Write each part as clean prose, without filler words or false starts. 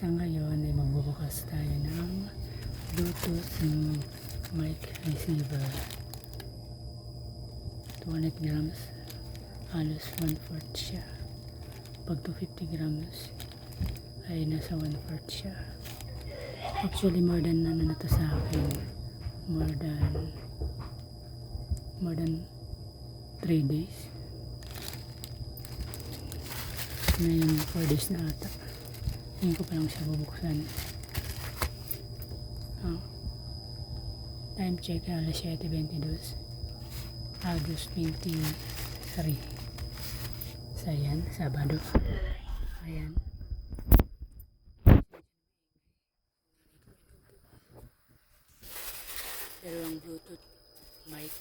Sa ngayon ay magbubukas tayo ng Bluetooth mic receiver. 200 grams, halos 1/4 siya. Pag 250 grams ay nasa 1/4 siya. Actually more than na to sa akin. More than 3 days. Ngayon 4 days na ata. Ngayon ko pa lang siya bubuksan. Time check alas 7:22. August 23. So ayan, Sabado. Ayan. Dalawang Bluetooth mic.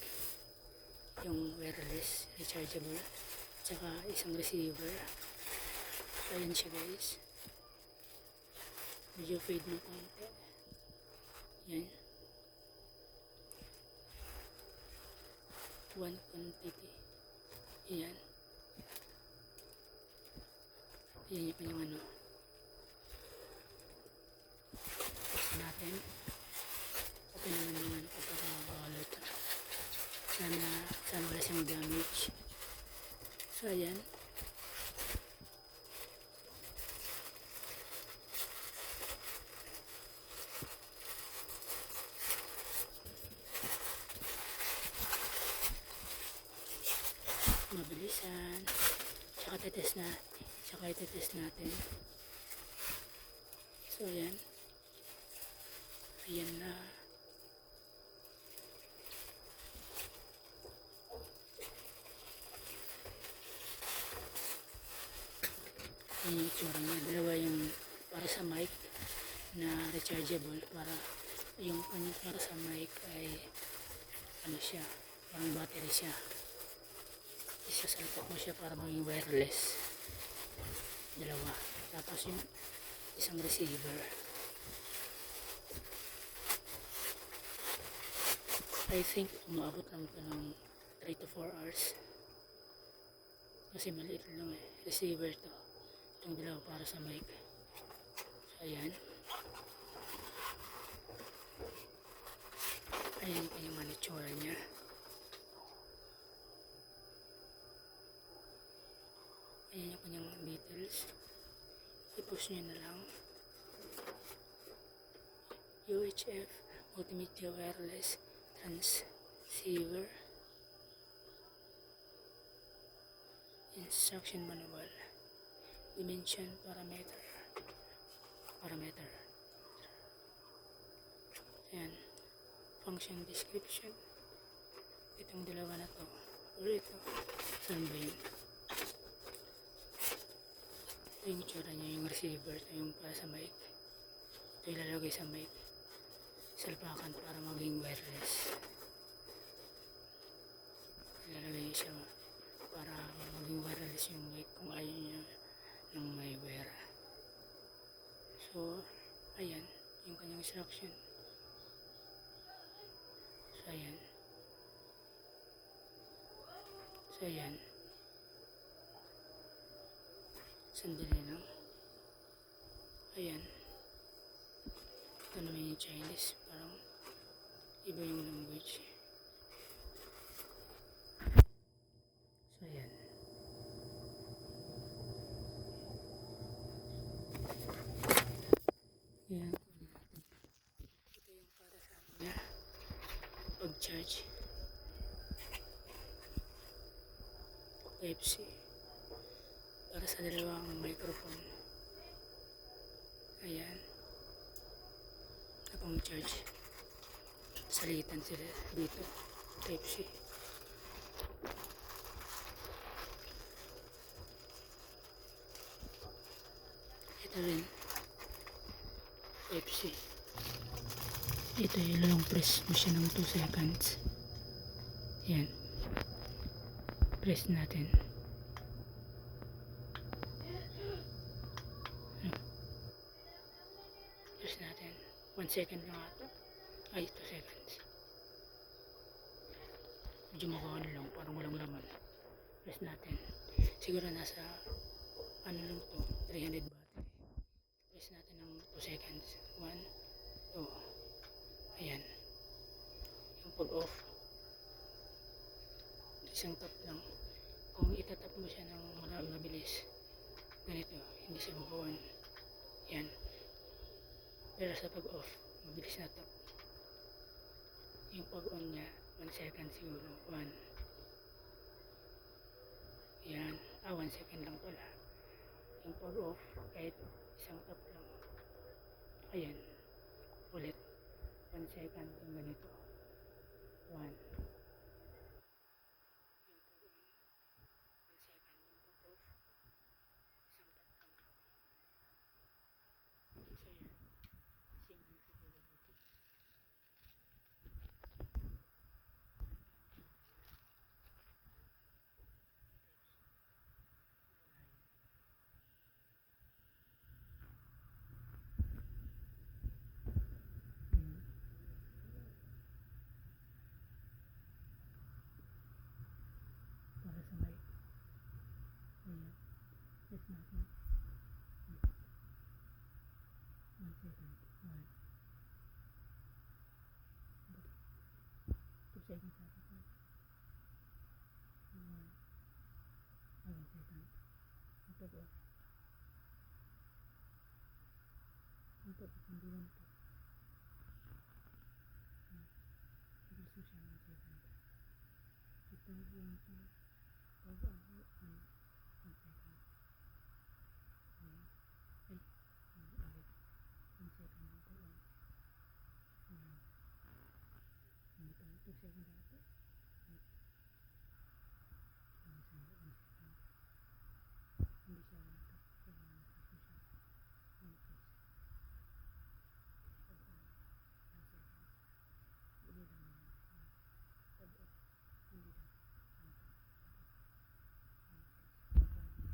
Yung wireless, rechargeable. Tsaka isang receiver. So ayan siya guys. Medyo fade na konti. Yan. One quantity. Yan. Yan yung kanyang ano. Tapos natin. Okay naman yung ano kapag nakabalot. Sana wala siyang damage. So ayan. Mabilisan. Tsaka itetest natin. So ayan. Ayan na. Ayan yung itsura niya. Dalawa yung para sa mic na rechargeable. Para yung para sa mic ay ano siya. Parang battery siya. Isasalpak mo siya para maging wireless. Dalawa. Tapos yung isang receiver. I think umaabot lang ito ng 3 to 4 hours. Kasi maliit lang eh. Receiver to. Itong dalawa para sa mic. So ayan. Ayan yung manitsura niya. Ayan yung kanyang details. I-push nyo na lang. UHF Multimedia Wireless Transceiver. Instruction Manual. Dimension Parameter. Ayan. Function Description. Itong dalawa na to. Or ito. Saan ba yun? Ito yung itsura niya, yung receiver. Ito yung para sa mic. Ito ilalagay sa mic. Salpakan para maging wireless. Ilalagay niya siya para maging wireless yung mic kung ayaw niya ng may wire. So, ayan. Yung kanyang instruction. So, ayan. Sandali lang. Ayan. Ito naman yung Chinese. Parang iba yung language. So, ayan. Ayan. Ito yung para sa niya. Pag-charge. Type-C. Para sa dalawang microphone. Ayan. Akong charge. Salitan sila dito. Type-C. Ito rin. Type-C. Ito yung long press mo siya ng 2 seconds. Ayan. Press natin. Press natin. 1 second lang ito. Ay, 2 seconds. Medyo makaano lang. Parang walang laman. Press natin. Siguro nasa ano lang to. 300 battery. Mabilis natin ng 2 seconds. 1, 2. Ayan. Yung pull off. Isang tap lang. Kung itatap mo siya ng mabilis, ganito, hindi siya bubuan. Yan. Pero sa pag off, mabilis na tap. Yung pag on niya, 1 second siguro. 1. Yan. 1 second lang pala. Yung pag off, kahit isang tap lang. Ayan. Ulit. 1 second yung ganito. 1. Para sa mic. Ayan. Yes, natin. 1 second. 1. 2 seconds natin. 1. 1 second. Ang pag-off. Ang pag-off. Hindi lang ito. Bilis mo siya 1 second. Ito yung pag-off. 1 second. Ayan. Ay. Ulit. 1 second yung pag-off. Ayan. Hindi pa. 2 second natin. Hindi siya lapit. Kailangan push mo siya. 1 push. Pag-on. 1 second. Hindi lang yan. Pag-off. Hindi lang. 1 push. 1 push. Pag-on.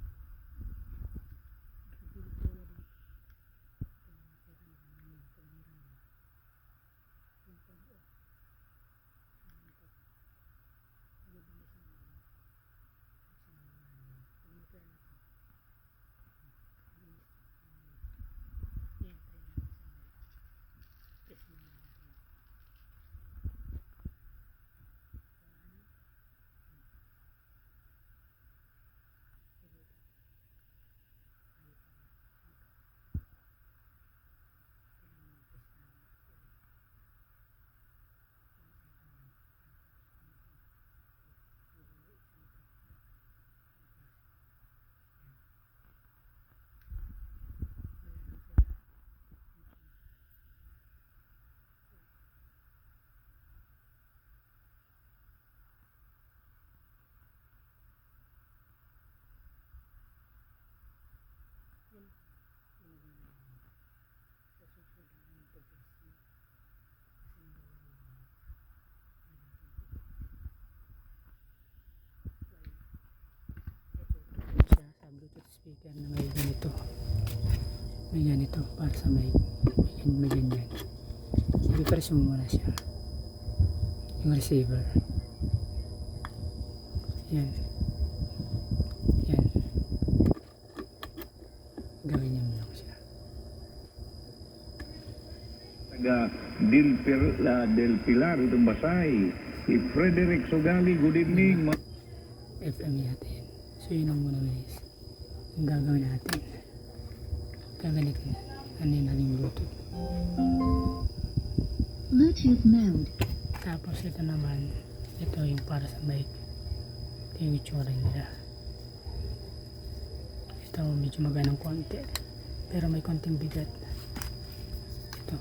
Pag-on ko ulit. Kailangan second lang yun. Pag-on mo. Yung pag-off. Yung pag-off. Pag-off mo siya. Pag-off na ito. Sa Bluetooth speaker na may ganito para sa mic, may ganyan. Sige, press mo muna siya yung receiver. Yan gawin niya mo lang siya. Taga Del Pilar, itong Basay. Si Frederick Sogali, good evening. FM natin. So yun ang muna guys. Ang gagawin natin. Gaganito na. Ano yun natin Bluetooth. Bluetooth mode. Tapos ito naman. Ito yung para sa mic. Ito yung itsura nila. Ito medyo maganang konti. Pero may konting bigat. Ito.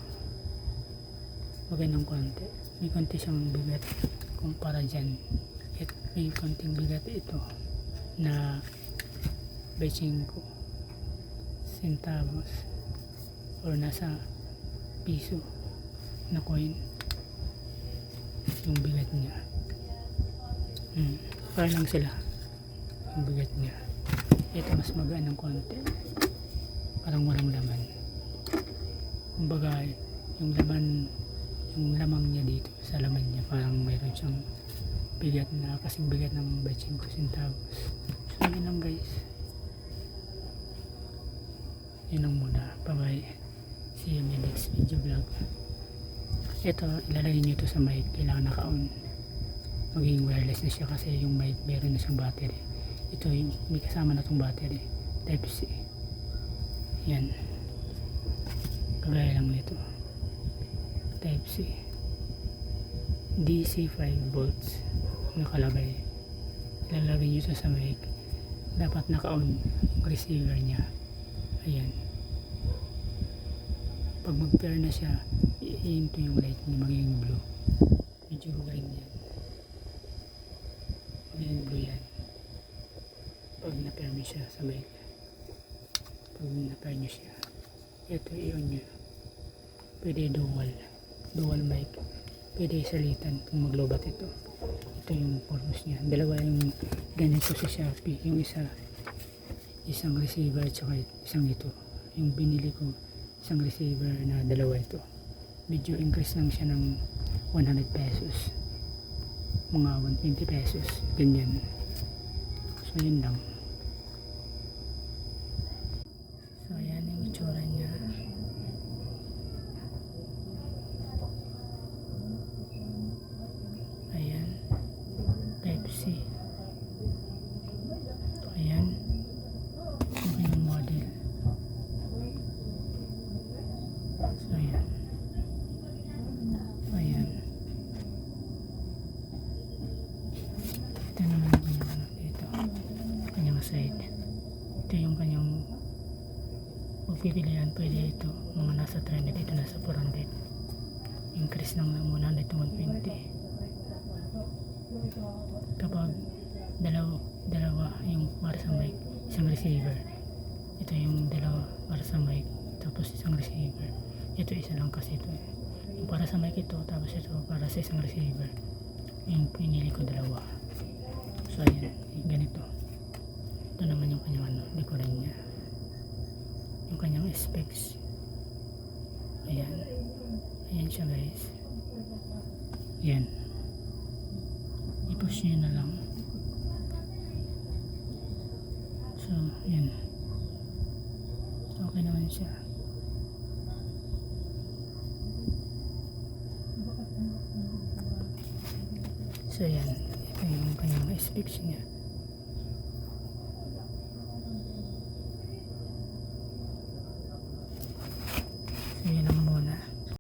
Maganang konti. May konti siyang bigat. Kumpara dyan. May konting bigat ito. Na 25 centavos or nasa piso na coin yung bigat niya. Parang lang sila yung bigat niya. Ito mas magaan ng konti, parang walang laman. Kumbaga yung lamang niya dito sa laman niya parang mayroon siyang bigat na kasing bigat ng 25 centavos. So yun lang guys. Yun lang muna. Bye-bye. See you in my next video vlog. Ito, ilalagay nyo ito sa mic. Kailangan naka-on. Magiging wireless na siya kasi yung mic meron na siyang battery. Ito yung may kasama na itong battery. Type C. Yan. Kagaya lang nito. Type C. DC 5 volts. Nakalagay. Ilalagay nyo ito sa mic. Dapat naka-on yung receiver niya. Ayan. Pag mag-pair na siya, i-into yung light niya, magiging blue. Medyo green yan. Magiging blue yan. Pag na-pair mo siya sa mic. Pag na-pair nyo siya, ito i-on nyo. Pwede dual mic. Pwede salitan kung maglobat ito. Ito yung purpose niya. Dalawa yung ganito sa Shopee. Yung isang receiver at saka isang ito. Yung binili ko, isang receiver na dalawa ito. Medyo increase lang siya ng 100 pesos. Mga 120 pesos. Ganyan. So yun lang. So ayan yung itsura niya. Ayan. Type C. Ayan. Ito yung model. So ayan. Ayan. Ito naman yung kanyang ano dito. Kanyang side. Ito yung kanyang magpipilian. Pwede ito. Mga nasa 300. Ito nasa 400. Increase ng 100 to 120. Kapag dalawa yung para sa mic, isang receiver. Ito yung dalawa para sa mic, tapos isang receiver. Ito isa lang kasi ito. Yung para sa mic ito, tapos ito para sa isang receiver. Yung pinili ko dalawa. So ayan, ganito. Ito naman yung kanyang ano, decoran niya. Yung kanyang specs. Ayan. Ayan siya guys. Ayan. I-push nyo na lang. So, yan. Okay naman siya. So, yan. Ito yung kanyang specs niya.